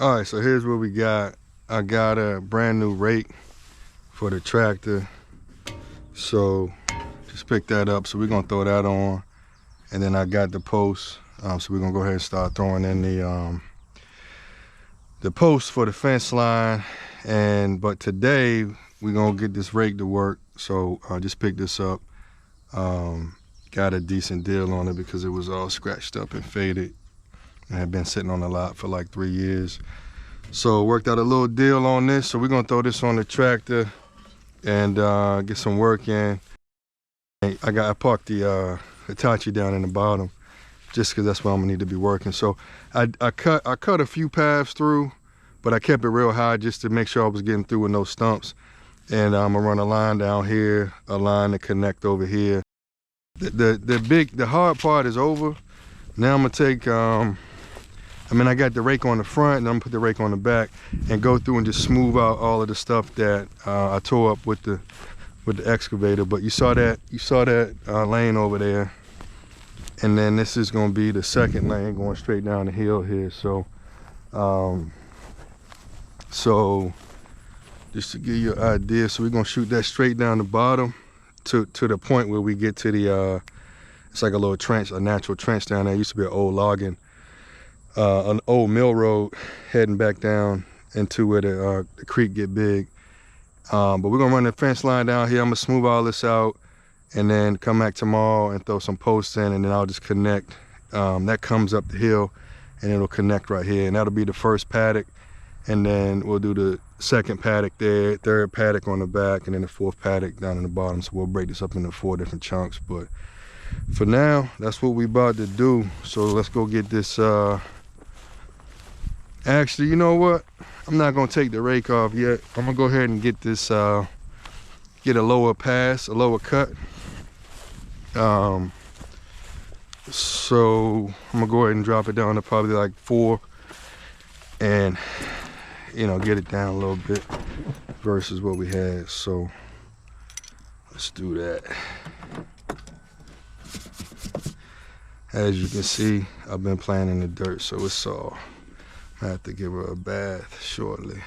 All right, so here's what we got. I got a brand new rake for the tractor. So just pick that up. So we're gonna throw that on. And then I got the post. So we're gonna go ahead and start throwing in the post for the fence line. But today we're gonna get this rake to work. So I just picked this up. Got a decent deal on it because it was all scratched up and faded. I had been sitting on the lot for like 3 years. So worked out a little deal on this. So we're gonna throw this on the tractor and get some work in. I parked the Hitachi down in the bottom just because that's where I'm gonna need to be working. So I cut a few paths through, but I kept it real high just to make sure I was getting through with no stumps. And I'm gonna run a line down here, a line to connect over here. The hard part is over. Now I'm gonna take I got the rake on the front, and I'm gonna put the rake on the back and go through and just smooth out all of the stuff that I tore up with the excavator. But you saw that lane over there, and then this is gonna be the second lane going straight down the hill here. So, so just to give you an idea, so we're gonna shoot that straight down the bottom to the point where we get to the it's like a little trench, a natural trench down there. It used to be an old logging. An old mill road heading back down into where the creek get big. But we're gonna run the fence line down here. I'm gonna smooth all this out and then come back tomorrow and throw some posts in, and then I'll just connect. That comes up the hill and it'll connect right here, and that'll be the first paddock, and then we'll do the second paddock there, third paddock on the back, and then the fourth paddock down in the bottom. So we'll break this up into 4 different chunks. But for now, that's what we about to do. So let's go get this actually, you know what? I'm not gonna take the rake off yet. I'm gonna go ahead and get this, get a lower pass, a lower cut. So I'm gonna go ahead and drop it down to probably like 4 and, you know, get it down a little bit versus what we had. So let's do that. As you can see, I've been playing in the dirt, so it's all. I have to give her a bath shortly.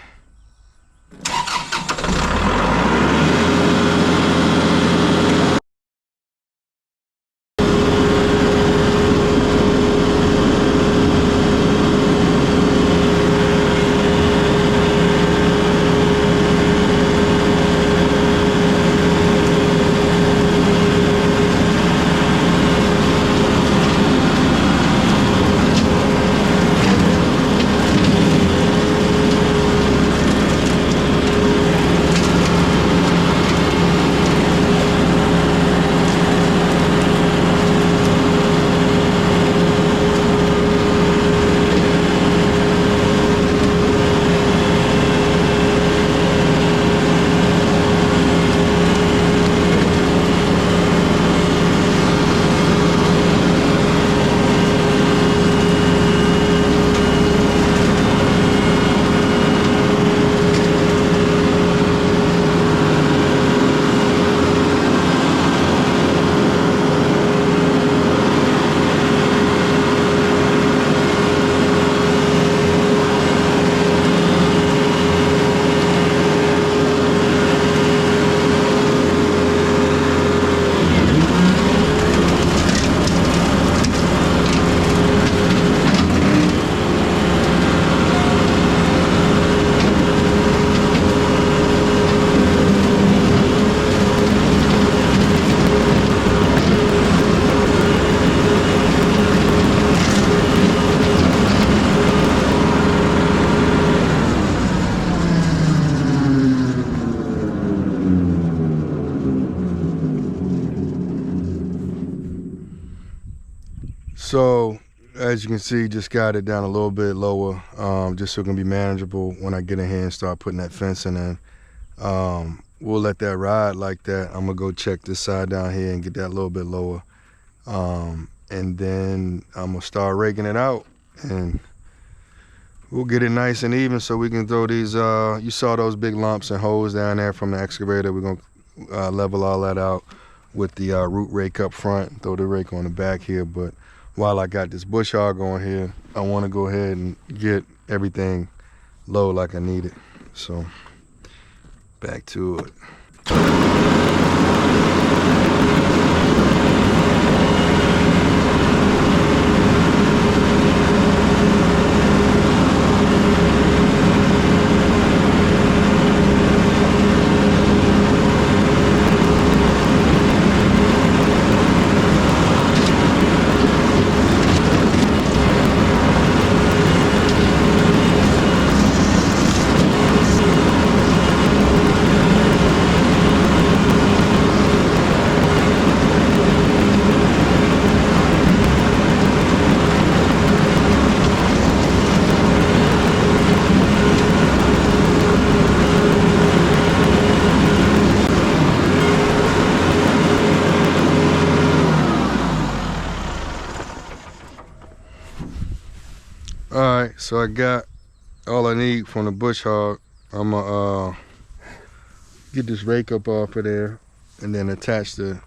So as you can see, just got it down a little bit lower, just so it can be manageable when I get in here and start putting that fencing in. We'll let that ride like that. I'm gonna go check this side down here and get that a little bit lower. And then I'm gonna start raking it out and we'll get it nice and even so we can throw these, you saw those big lumps and holes down there from the excavator. We're gonna level all that out with the root rake up front, throw the rake on the back here. But while I got this bush hog on here, I wanna go ahead and get everything load like I need it. So back to it. Alright, so I got all I need from the bush hog. I'm gonna get this rake up off of there and then attach the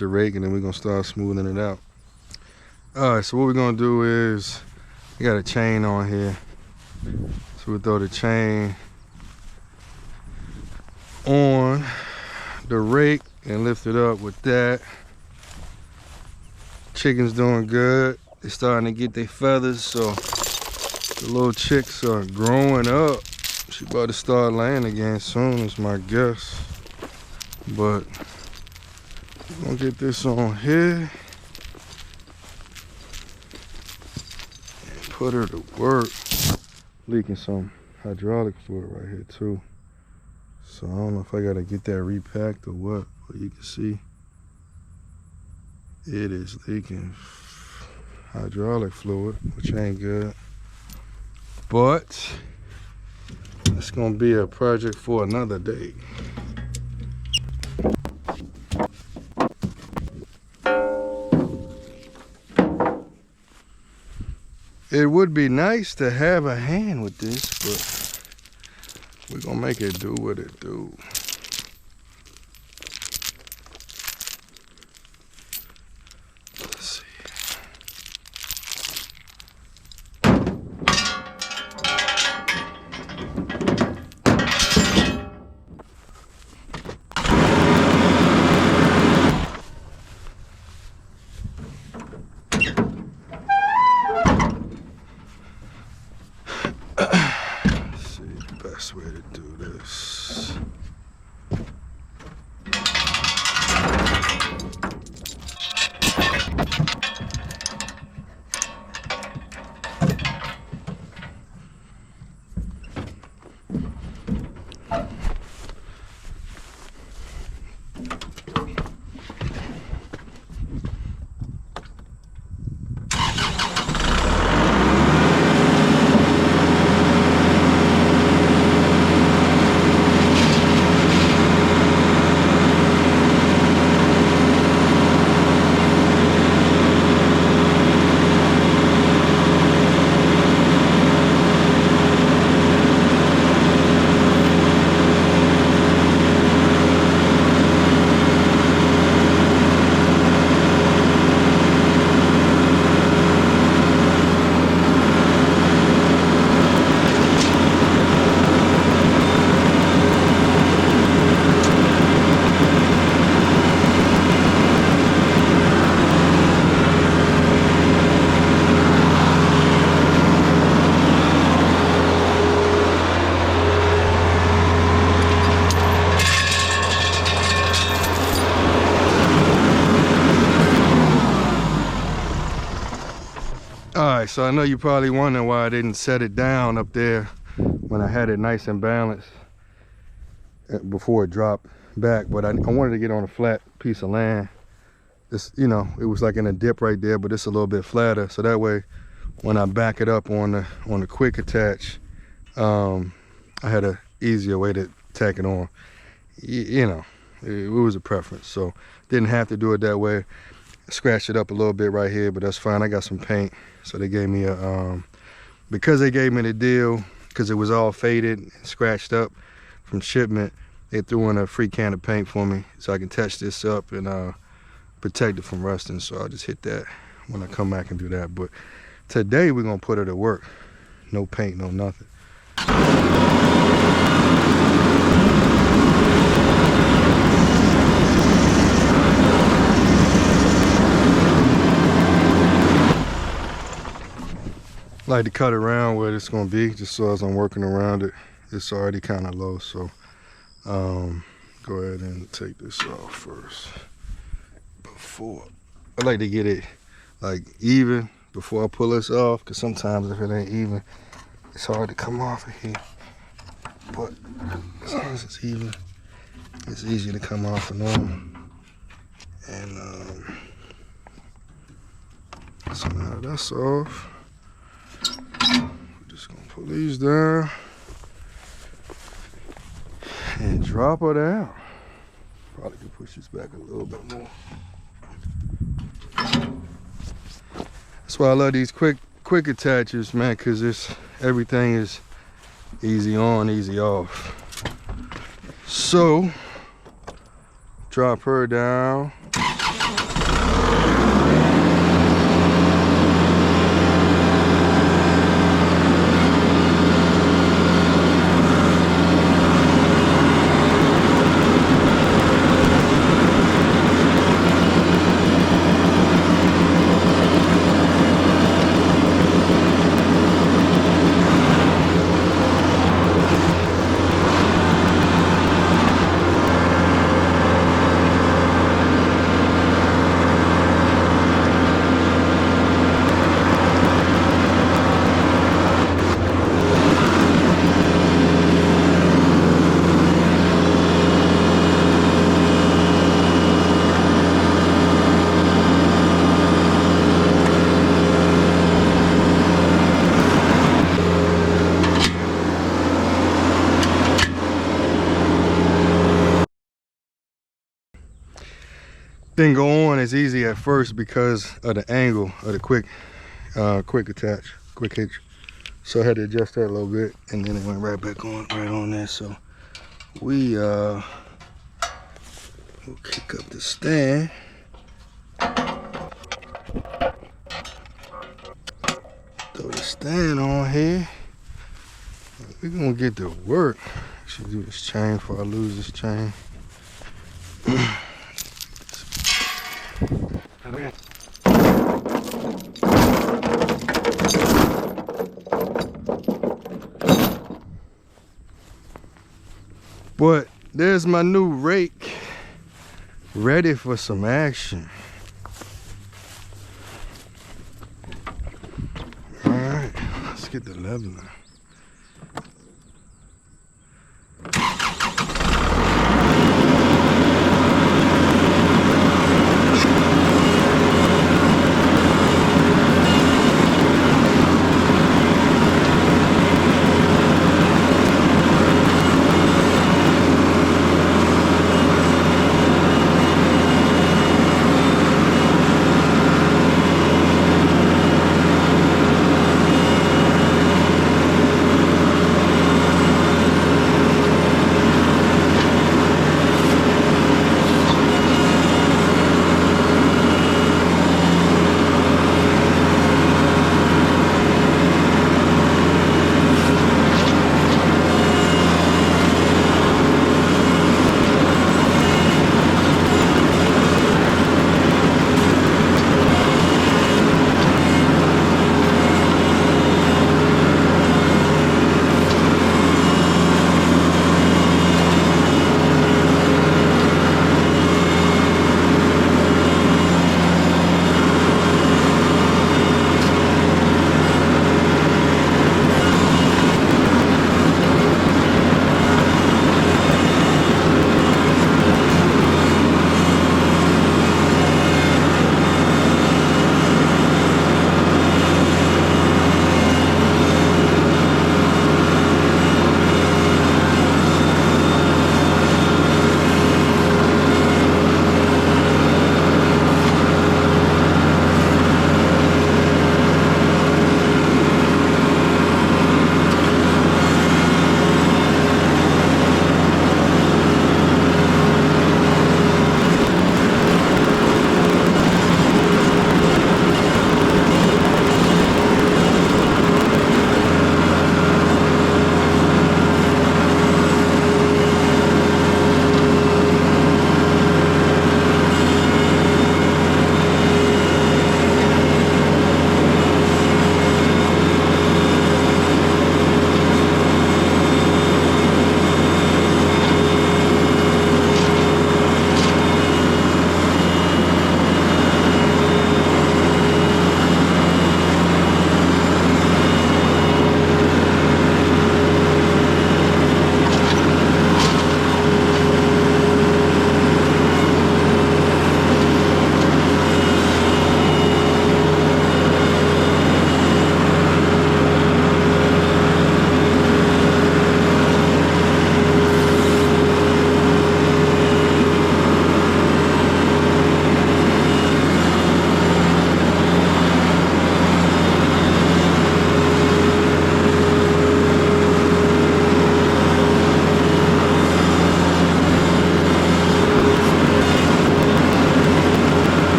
rake, and then we're gonna start smoothing it out. Alright, so what we're gonna do is, we got a chain on here. So we'll throw the chain on the rake and lift it up with that. Chicken's doing good. They're starting to get their feathers, so the little chicks are growing up. She about to start laying again soon, is my guess. But we're gonna get this on here and put her to work. Leaking some hydraulic fluid right here too. So I don't know if I gotta get that repacked or what, but you can see it is leaking hydraulic fluid, which ain't good. But it's gonna be a project for another day. It would be nice to have a hand with this, but we're gonna make it do what it do. Let's see. Best way to do this. Alright, so I know you're probably wondering why I didn't set it down up there when I had it nice and balanced before it dropped back, but I wanted to get on a flat piece of land. This, you know, it was like in a dip right there, but it's a little bit flatter, so that way when I back it up on the quick attach, I had a easier way to tack it on. You know, it was a preference, so didn't have to do it that way. Scratched it up a little bit right here, but that's fine. I got some paint, so they gave me a because they gave me the deal, because it was all faded and scratched up from shipment, they threw in a free can of paint for me so I can touch this up and protect it from rusting. So I'll just hit that when I come back and do that. But today we're gonna put it to work. No paint, no nothing. Like to cut around where it's gonna be, just so as I'm working around it, it's already kind of low. So go ahead and take this off first. Before I like to get it like even before I pull this off, because sometimes if it ain't even, it's hard to come off of here. But as long as it's even, it's easy to come off of normal. And so now that's off. We're just gonna pull these down and drop her down. Probably can push this back a little bit more. That's why I love these quick attachers, man, because everything is easy on, easy off. So drop her down. Didn't go on as easy at first because of the angle of the quick hitch. So I had to adjust that a little bit, and then it went right back on, right on there. So we will kick up the stand. Throw the stand on here. We're gonna get to work. Should do this chain before I lose this chain. But there's my new rake, ready for some action. All right, let's get the leveling.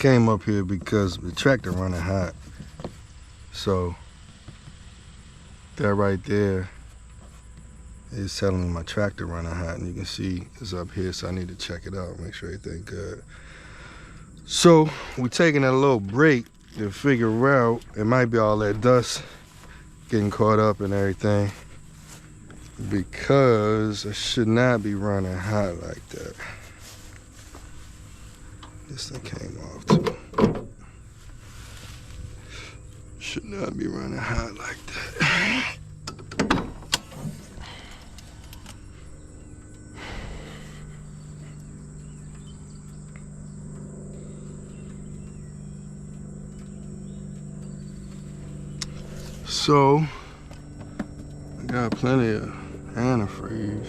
came up here because the tractor running hot. So that right there is telling me my tractor running hot, and you can see it's up here, so I need to check it out, make sure everything good. So we're taking a little break to figure out, it might be all that dust getting caught up and everything, because I should not be running hot like that. This thing came off too. Should not be running hot like that. So I got plenty of antifreeze.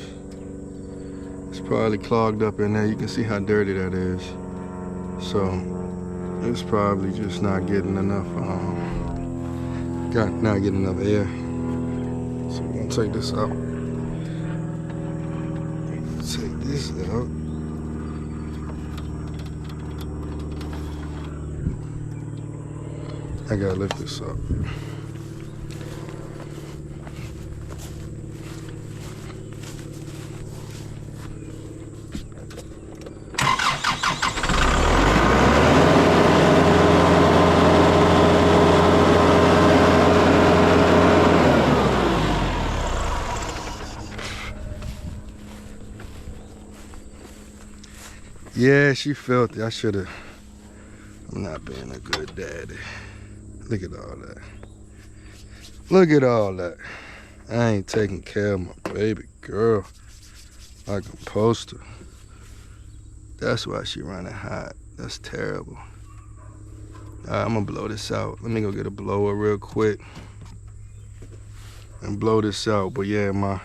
It's probably clogged up in there. You can see how dirty that is. So it's probably just not getting enough not getting enough air. So we're gonna take this out. Take this out. I gotta lift this up. Yeah, she felt it. I should have. I'm not being a good daddy. Look at all that. Look at all that. I ain't taking care of my baby girl like I'm supposed to. That's why she running hot. That's terrible. Alright, I'm gonna blow this out. Let me go get a blower real quick and blow this out. But yeah, my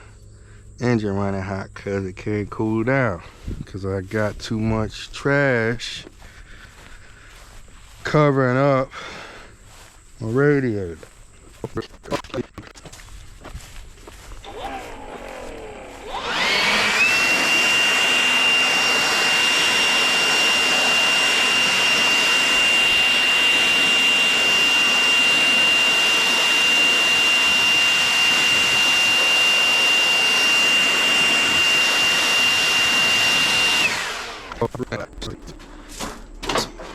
engine running hot because it can't cool down, because I got too much trash covering up my radiator.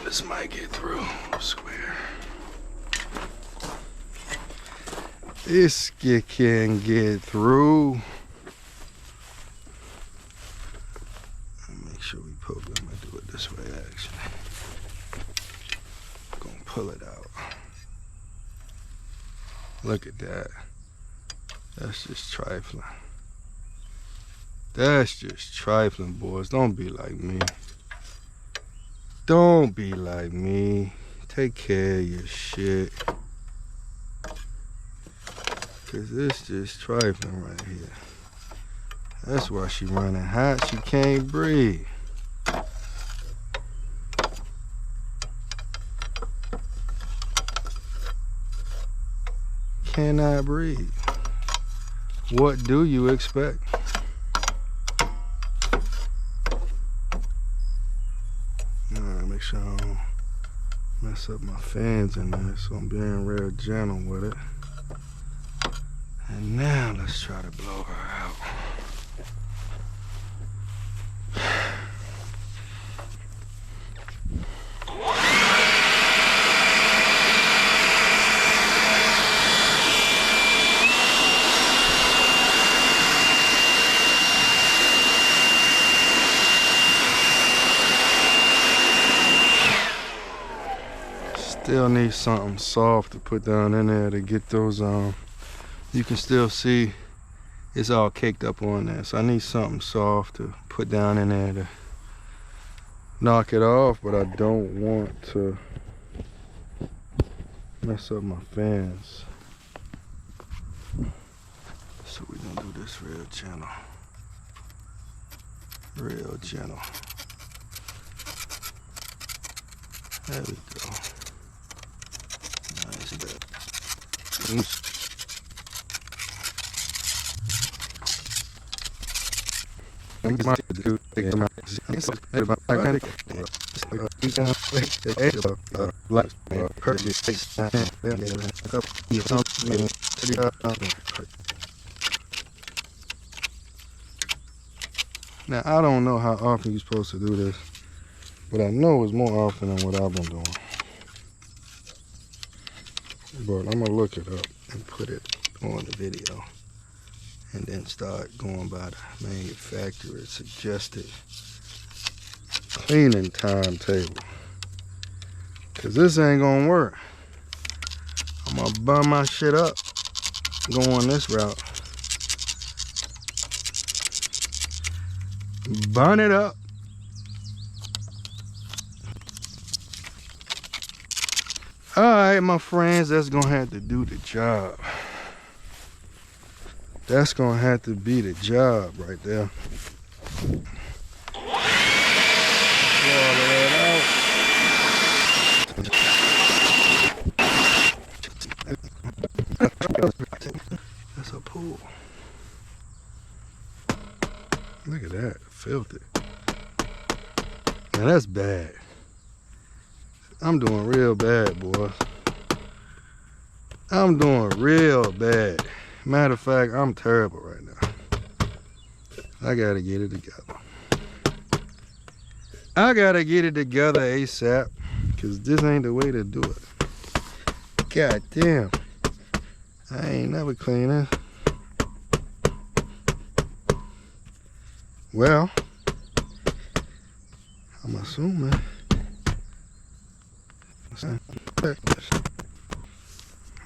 This might get through, I swear. This can get through. Make sure we pull it. I'm gonna do it this way actually. I'm gonna pull it out. Look at that. That's just trifling. That's just trifling, boys. Don't be like me. Don't be like me. Take care of your shit. Cause it's just trifling right here. That's why she running hot. She can't breathe. Cannot breathe. What do you expect? Make sure I don't mess up my fans in there, so I'm being real gentle with it. And now let's try to blow her out. Still need something soft to put down in there to get those you can still see it's all caked up on there, so I need something soft to put down in there to knock it off, but I don't want to mess up my fans, so we're gonna do this real gentle. Real gentle. There we go. Nice. Now, I don't know how often you're supposed to do this, but I know it's more often than what I've been doing. But I'm gonna look it up and put it on the video and then start going by the manufacturer's suggested cleaning timetable. Cause this ain't gonna work. I'm gonna burn my shit up going this route. Burn it up. All right, my friends, that's gonna have to do the job. That's gonna have to be the job right there. That's a pool. Look at that, filthy. Now that's bad. I'm doing real bad, boys. I'm doing real bad. Matter of fact, I'm terrible right now. I gotta get it together. I gotta get it together ASAP, cause this ain't the way to do it. God damn. I ain't never clean this. Well, I'm assuming.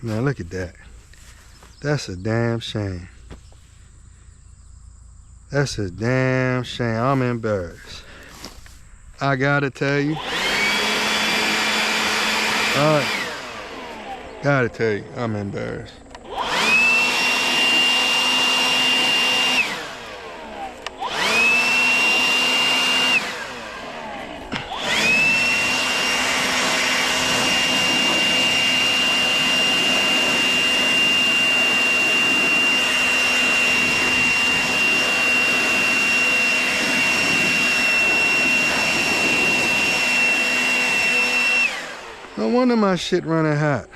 Now look at that. That's a damn shame. That's a damn shame. I'm embarrassed. I gotta tell you. Gotta tell you, I'm embarrassed. No wonder my shit running hot.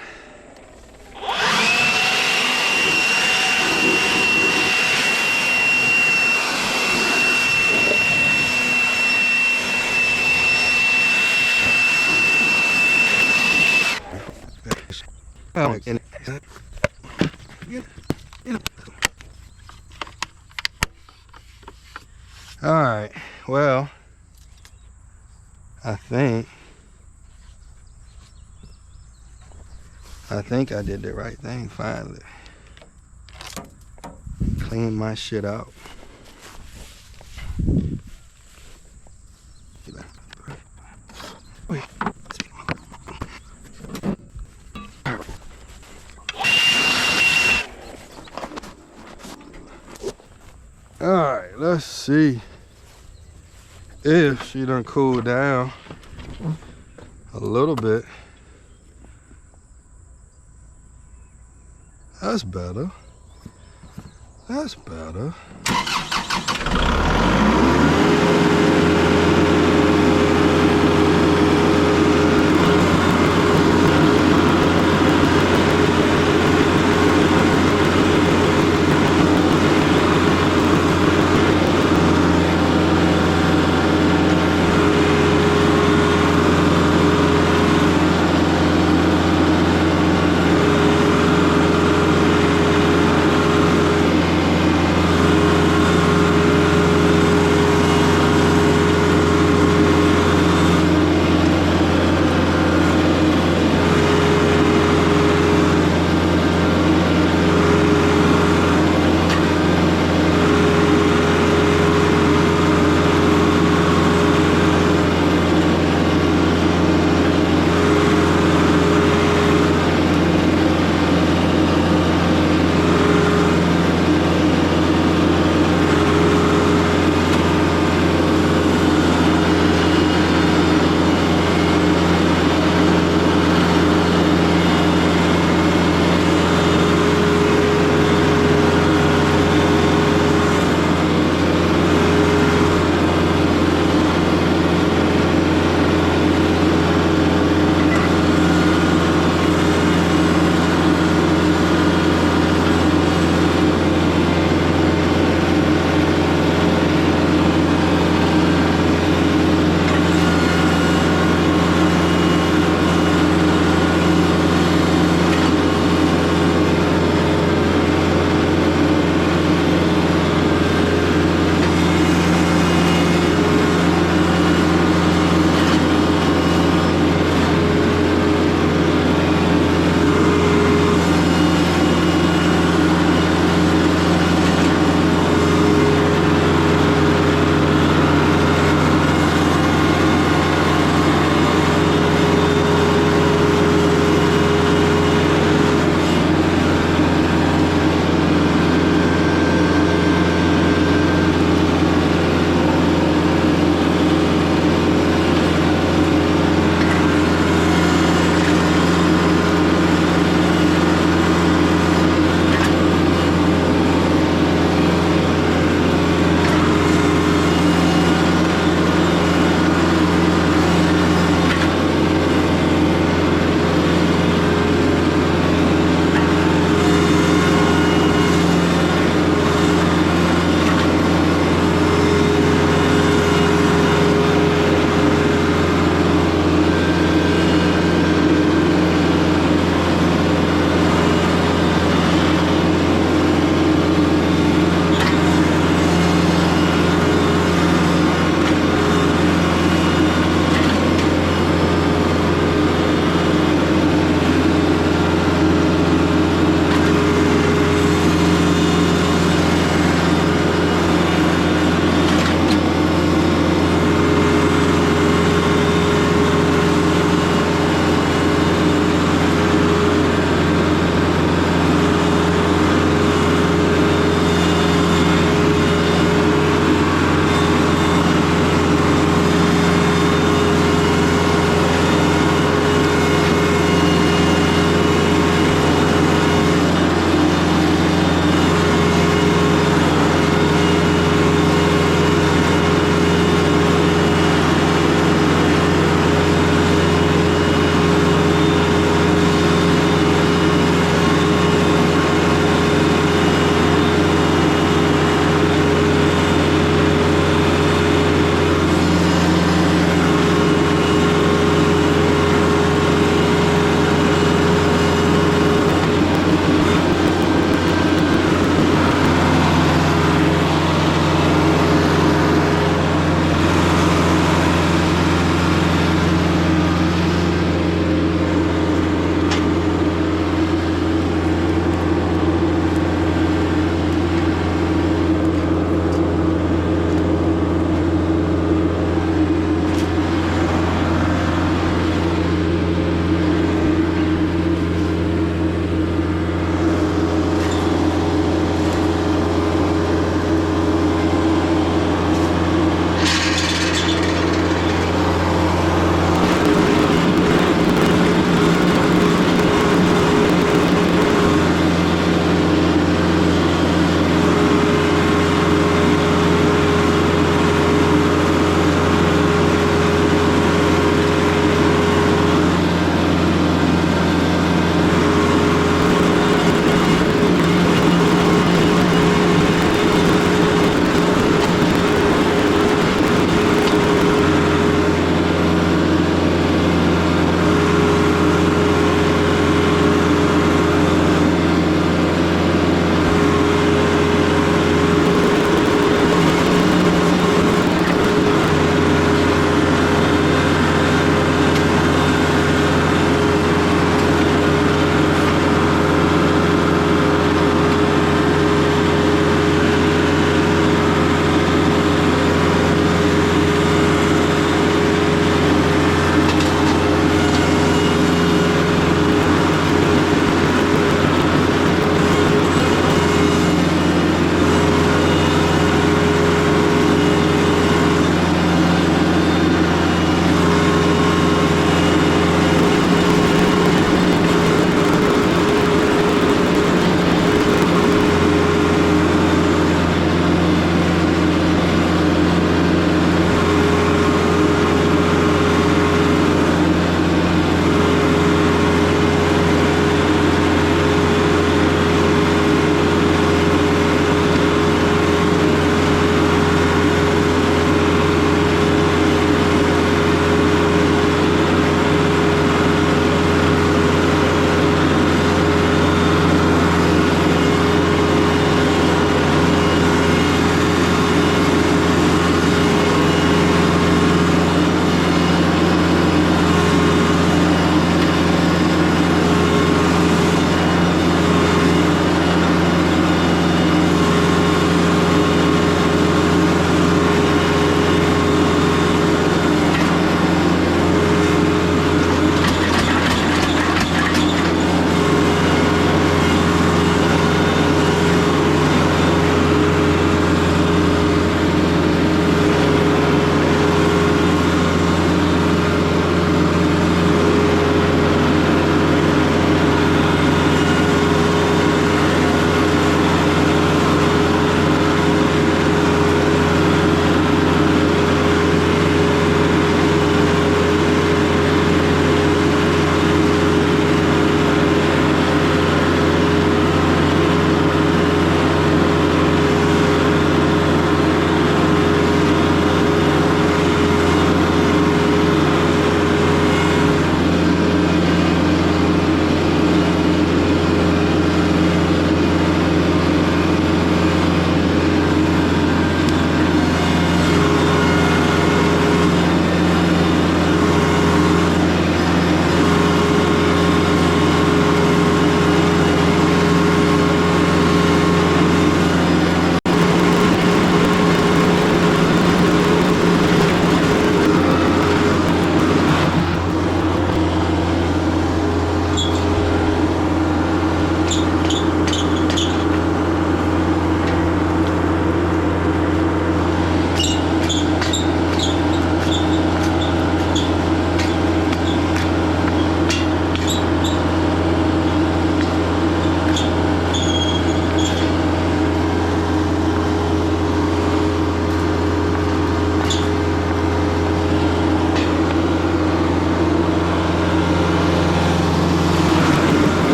All right, well, I think I did the right thing finally. Clean my shit out. Alright, let's see if she done cooled down a little bit. That's better. That's better.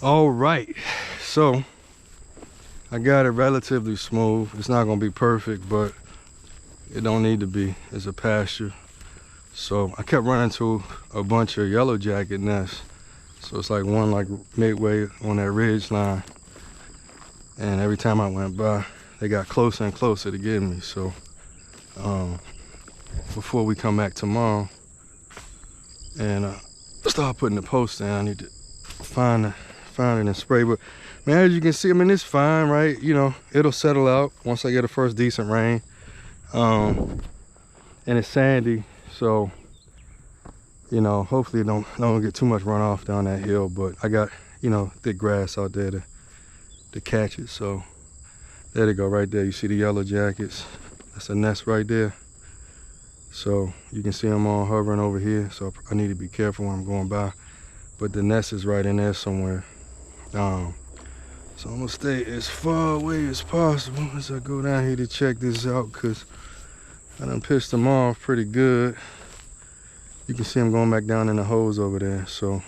All right, so I got it relatively smooth. It's not gonna be perfect, but it don't need to be. It's a pasture. So I kept running to a bunch of yellow jacket nests. So it's like one like midway on that ridge line. And every time I went by, they got closer and closer to getting me. So before we come back tomorrow and start putting the post in, I need to find it and spray. But man, as you can see, I mean, it's fine, right? You know, it'll settle out once I get a first decent rain. And it's sandy, so you know, hopefully it don't get too much runoff down that hill. But I got, you know, thick grass out there to catch it. So there they go, right there. You see the yellow jackets? That's a nest right there. So you can see them all hovering over here. So I need to be careful when I'm going by. But the nest is right in there somewhere. So I'm gonna stay as far away as possible as I go down here to check this out, because I done pissed them off pretty good. You can see them going back down in the hose over there. So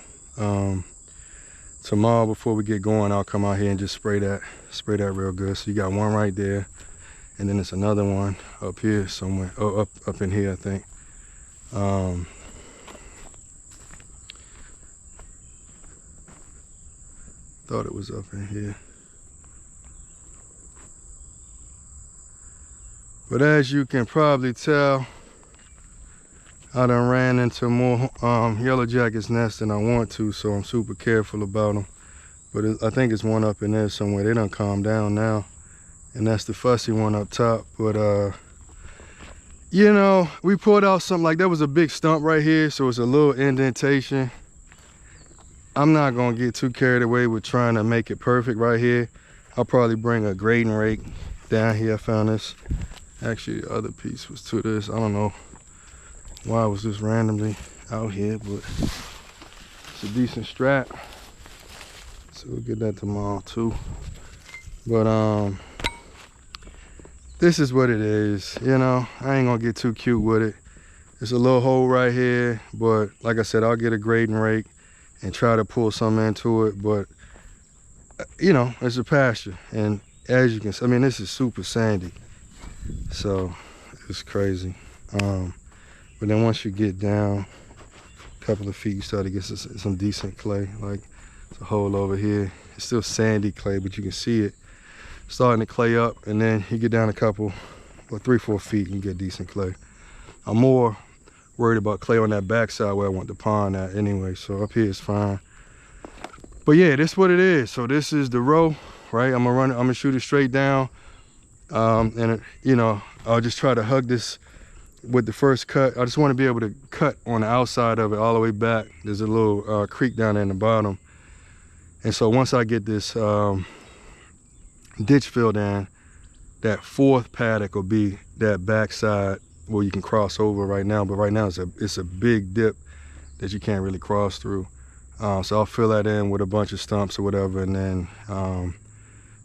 tomorrow before we get going, I'll come out here and just spray that real good. So you got one right there, and then it's another one up here somewhere. Oh, up in here, I think. Thought it was up in here. But as you can probably tell, I done ran into more yellow jackets nests than I want to, so I'm super careful about them. But I think it's one up in there somewhere. They done calmed down now, and that's the fussy one up top. But you know, we pulled out something like that was a big stump right here, so it's a little indentation. I'm not gonna get too carried away with trying to make it perfect right here. I'll probably bring a grading rake down here. I found this. Actually, the other piece was to this. I don't know why it was just randomly out here, but it's a decent strap. So we'll get that tomorrow too. But this is what it is, you know. I ain't gonna get too cute with it. There's a little hole right here, but like I said, I'll get a grading rake and try to pull something into it. But you know, it's a pasture, and as you can see, I mean, this is super sandy, so it's crazy. But then once you get down a couple of feet, you start to get some decent clay. Like it's a hole over here. It's still sandy clay, but you can see it starting to clay up, and then you get down a couple, well, 3-4 feet, and you get decent clay. I'm more worried about clay on that backside where I want the pond at anyway, so up here is fine. But yeah, this is what it is. So this is the row, right? I'm gonna shoot it straight down, and you know, I'll just try to hug this with the first cut. I just want to be able to cut on the outside of it all the way back. There's a little creek down there in the bottom, and so once I get this ditch filled in, that fourth paddock will be that backside where you can cross over right now. But right now it's a big dip that you can't really cross through. So I'll fill that in with a bunch of stumps or whatever, and then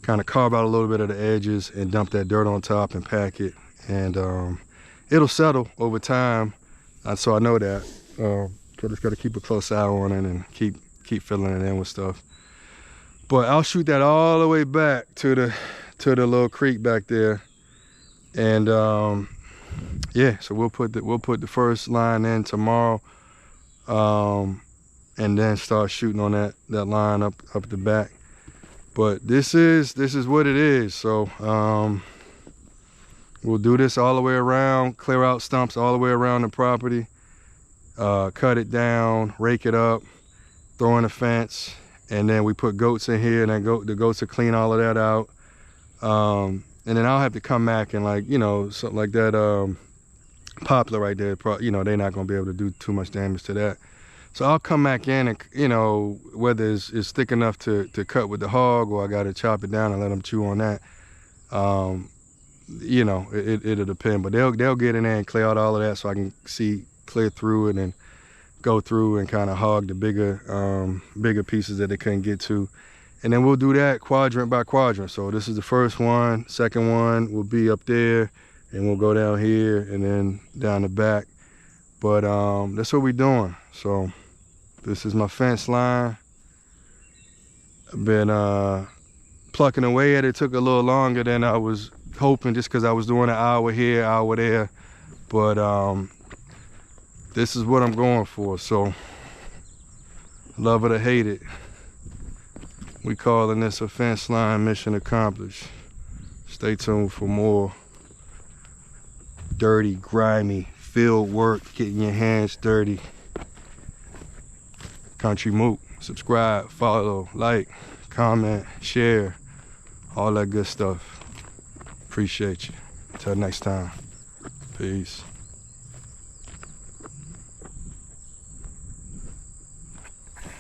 kind of carve out a little bit of the edges and dump that dirt on top and pack it. And it'll settle over time, so I know that. So just gotta keep a close eye on it and keep filling it in with stuff. But I'll shoot that all the way back to the little creek back there, and yeah. So we'll put the first line in tomorrow, and then start shooting on that line up the back. But this is what it is. So we'll do this all the way around, clear out stumps all the way around the property, cut it down, rake it up, throw in a fence, and then we put goats in here, and then the goats will clean all of that out. And then I'll have to come back and, like, you know, something like that poplar right there, you know, they're not gonna be able to do too much damage to that. So I'll come back in and, you know, whether it's thick enough to cut with the hog, or I gotta chop it down and let them chew on that. You know, it'll depend, but they'll get in there and clear out all of that, so I can see clear through it and go through and kind of hog the bigger pieces that they couldn't get to. And then we'll do that quadrant by quadrant. So this is the first one. Second one will be up there, and we'll go down here and then down the back. But that's what we're doing. So this is my fence line. I've been plucking away at it. Took a little longer than I was hoping, just because I was doing an hour here, hour there. But this is what I'm going for, so love it or hate it. We calling this a fence line mission accomplished. Stay tuned for more dirty, grimy field work, getting your hands dirty. Country Mook. Subscribe, follow, like, comment, share, all that good stuff. Appreciate you. Until next time. Peace.